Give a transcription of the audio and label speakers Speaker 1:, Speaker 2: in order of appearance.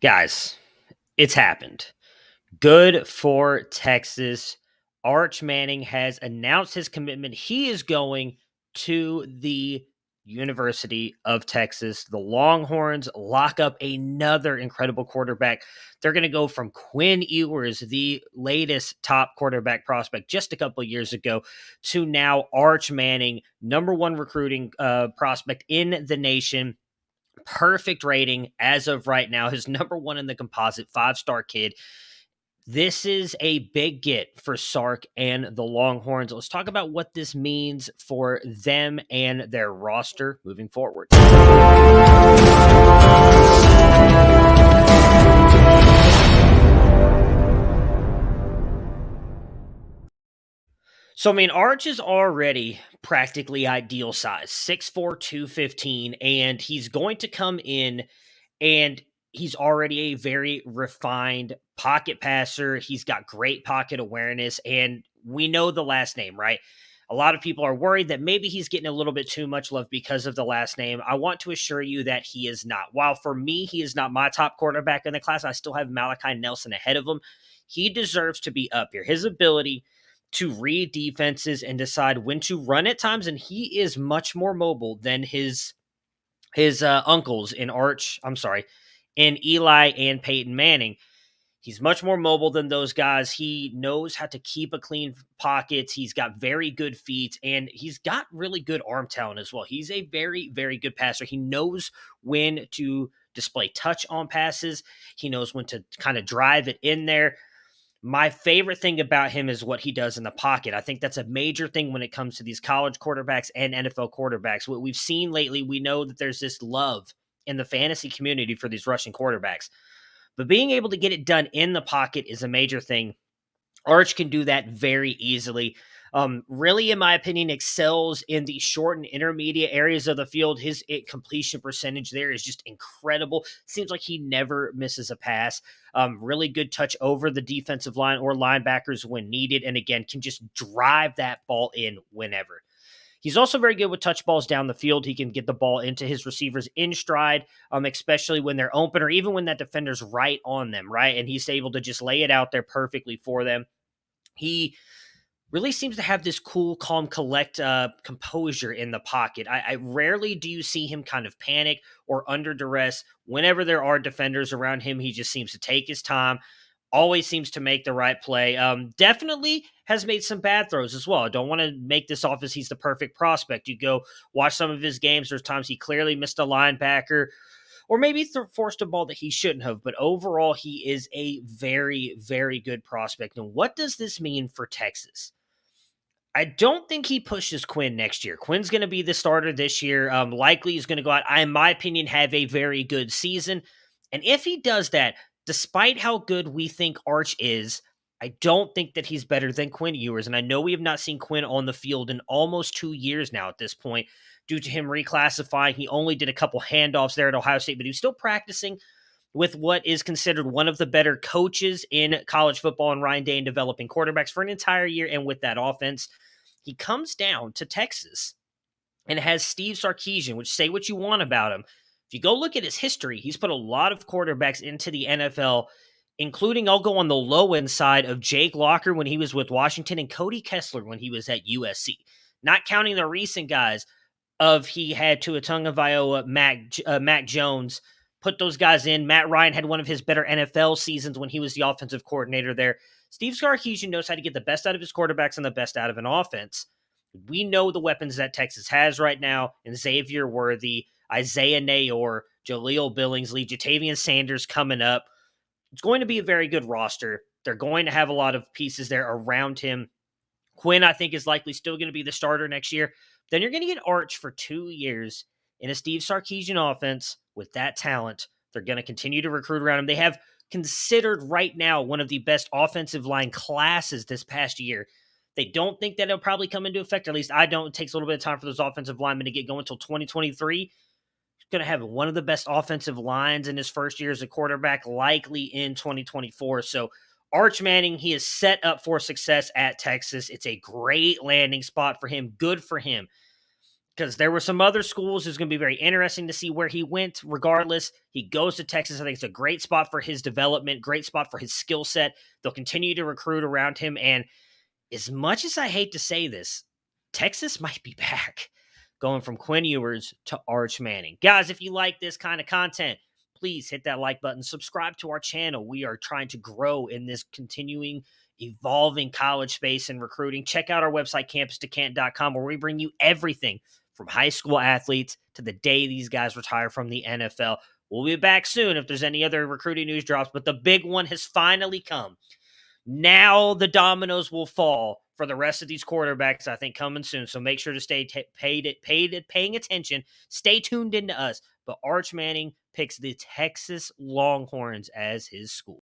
Speaker 1: Guys, it's happened. Good for Texas. Arch Manning has announced his commitment. He is going to the University of Texas. The Longhorns lock up another incredible quarterback. They're going to go from Quinn Ewers, the latest top quarterback prospect just a couple of years ago, to now Arch Manning, number one recruiting prospect in the nation. Perfect rating as of right now. His number one in the composite, five-star kid. This is a big get for Sark and the Longhorns. Let's talk about what this means for them and their roster moving forward. So, I mean, Arch is already practically ideal size, 6'4, 215, and he's going to come in and he's already a very refined pocket passer. He's got great pocket awareness, and we know the last name, right? A lot of people are worried that maybe he's getting a little bit too much love because of the last name. I want to assure you that he is not. While for me, he is not my top quarterback in the class, I still have Malachi Nelson ahead of him. He deserves to be up here. His ability to read defenses and decide when to run at times, and he is much more mobile than his uncles in Arch. I'm sorry, in Eli and Peyton Manning. He's much more mobile than those guys. He knows how to keep a clean pockets. He's got very good feet, and he's got really good arm talent as well. He's a very, very good passer. He knows when to display touch on passes. He knows when to kind of drive it in there. My favorite thing about him is what he does in the pocket. I think that's a major thing when it comes to these college quarterbacks and NFL quarterbacks. What we've seen lately, we know that there's this love in the fantasy community for these rushing quarterbacks. But being able to get it done in the pocket is a major thing. Arch can do that very easily. Really, in my opinion, excels in the short and intermediate areas of the field. His completion percentage there is just incredible. Seems like he never misses a pass. Really good touch over the defensive line or linebackers when needed. And again, can just drive that ball in whenever. He's also very good with touch balls down the field. He can get the ball into his receivers in stride, especially when they're open or even when that defender's right on them, right? And he's able to just lay it out there perfectly for them. He really seems to have this cool, calm, composure in the pocket. I rarely do you see him kind of panic or under duress. Whenever there are defenders around him, he just seems to take his time, always seems to make the right play. Definitely has made some bad throws as well. I don't want to make this off as he's the perfect prospect. You go watch some of his games. There's times he clearly missed a linebacker or maybe forced a ball that he shouldn't have. But overall, he is a very, very good prospect. And what does this mean for Texas? I don't think he pushes Quinn next year. Quinn's going to be the starter this year. Likely he's going to go out, in my opinion, have a very good season. And if he does that, despite how good we think Arch is, I don't think that he's better than Quinn Ewers. And I know we have not seen Quinn on the field in almost 2 years now at this point due to him reclassifying. He only did a couple handoffs there at Ohio State, but he was still practicing with what is considered one of the better coaches in college football and Ryan Day in developing quarterbacks for an entire year. And with that offense, he comes down to Texas and has Steve Sarkisian, which say what you want about him. If you go look at his history, he's put a lot of quarterbacks into the NFL, including I'll go on the low end side of Jake Locker when he was with Washington and Cody Kessler when he was at USC. Not counting the recent guys of he had Tua Tagovailoa, Mac Jones, put those guys in. Matt Ryan had one of his better NFL seasons when he was the offensive coordinator there. Steve Sarkisian knows how to get the best out of his quarterbacks and the best out of an offense. We know the weapons that Texas has right now, and Xavier Worthy, Isaiah Nayor, Jaleel Billingsley, Jatavian Sanders coming up. It's going to be a very good roster. They're going to have a lot of pieces there around him. Quinn, I think, is likely still going to be the starter next year. Then you're going to get Arch for 2 years in a Steve Sarkisian offense with that talent. They're going to continue to recruit around him. They have considered right now one of the best offensive line classes this past year. They don't think that it'll probably come into effect. At least I don't. It takes a little bit of time for those offensive linemen to get going until 2023. He's going to have one of the best offensive lines in his first year as a quarterback, likely in 2024. So Arch Manning, he is set up for success at Texas. It's a great landing spot for him. Good for him. because there were some other schools. It's going to be very interesting to see where he went. Regardless, he goes to Texas. I think it's a great spot for his development, great spot for his skill set. They'll continue to recruit around him. And as much as I hate to say this, Texas might be back, going from Quinn Ewers to Arch Manning. Guys, if you like this kind of content, please hit that like button. Subscribe to our channel. We are trying to grow in this continuing, evolving college space and recruiting. Check out our website, campus2canton.com, where we bring you everything from high school athletes to the day these guys retire from the NFL. We'll be back soon if there's any other recruiting news drops, but the big one has finally come. Now the dominoes will fall for the rest of these quarterbacks, I think, coming soon. So make sure to stay paying attention. Stay tuned into us. But Arch Manning picks the Texas Longhorns as his school.